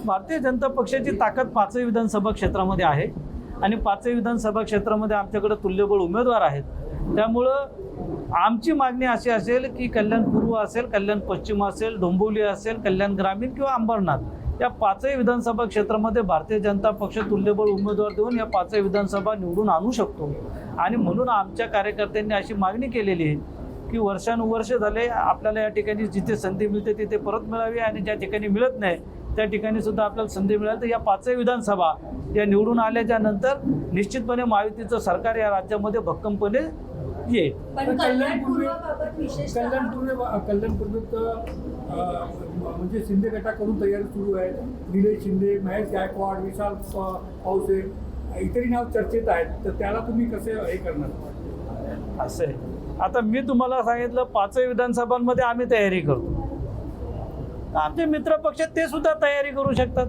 भारतीय जनता पक्षाची ताकद 5ही विधानसभा क्षेत्रामध्ये आहे आणि 5ही विधानसभा क्षेत्रामध्ये आमच्याकडे तुल्यबळ उमेदवार आहेत. त्यामुळं आमची मागणी अशी असेल की कल्याण पूर्व असेल, कल्याण पश्चिम असेल, डोंबिवली असेल, कल्याण ग्रामीण किंवा अंबरनाथ या 5ही विधानसभा क्षेत्रामध्ये भारतीय जनता पक्ष तुल्यबळ उमेदवार देऊन या 5ही विधानसभा निवडून आणू शकतो. आणि म्हणून आमच्या कार्यकर्त्यांनी अशी मागणी केलेली आहे की वर्षानुवर्ष झाले आपल्याला या ठिकाणी जिथे संधी मिळते तिथे परत मिळावी आणि ज्या ठिकाणी मिळत नाही त्या ठिकाणी सुद्धा आपल्याला संधी मिळाली. तर या 5ही विधानसभा या निवडून आल्याच्या नंतर निश्चितपणे महायुतीचं सरकार या राज्यामध्ये भक्कमपणे येईल. म्हणजे शिंदे गटाकडून तयारी सुरू आहे. निलेश शिंदे, महेश गायकवाड, विशाल पावसे इतरही नाव चर्चेत आहेत. तर त्याला तुम्ही कसे हे करणार? असं आहे, आता मी तुम्हाला सांगितलं 5ही विधानसभांमध्ये आम्ही तयारी करतो. आमचे मित्र पक्ष ते सुद्धा तयारी करू शकतात.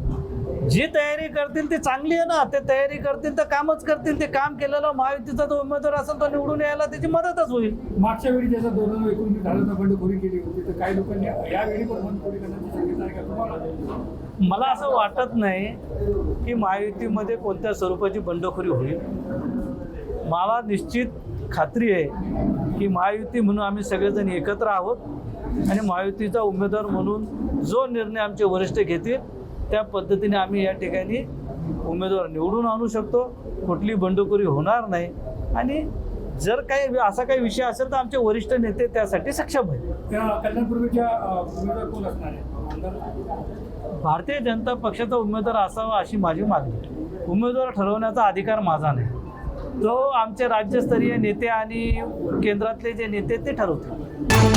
जी तयारी करतील ती चांगली आहे ना. ते तयारी करतील तर कामच करतील. ते काम केलेलं महायुतीचा जो उमेदवार असेल तो निवडून यायला त्याची मदतच होईल. मागच्या वेळी ज्याचा 2019 बंडखोरी केली होती तर काही लोकांनी यावेळी पण बंडखोरी करण्याची शक्यता आहे का तुम्हाला? मला असं वाटत नाही की महायुतीमध्ये कोणत्या स्वरूपाची बंडखोरी होईल. मला निश्चित खात्री आहे की महायुती म्हणून आम्ही सगळेजण एकत्र आहोत आणि महायुतीचा उमेदवार म्हणून जो निर्णय आमचे वरिष्ठ घेतील त्या पद्धतीने आम्ही या ठिकाणी उमेदवार निवडून आणू शकतो. कुठली बंडखोरी होणार नाही आणि जर काही असा काही विषय असेल तर आमचे वरिष्ठ नेते त्यासाठी सक्षम आहेत. त्या कल्याणपूर्वीच्या उमेदवार कोण असणार आहे? भारतीय जनता पक्षाचा उमेदवार असावा अशी माझी मागणी. उमेदवार ठरवण्याचा अधिकार माझा नाही. तो आमचे राज्यस्तरीय नेते आणि केंद्रातले जे नेते ते ठरवतील.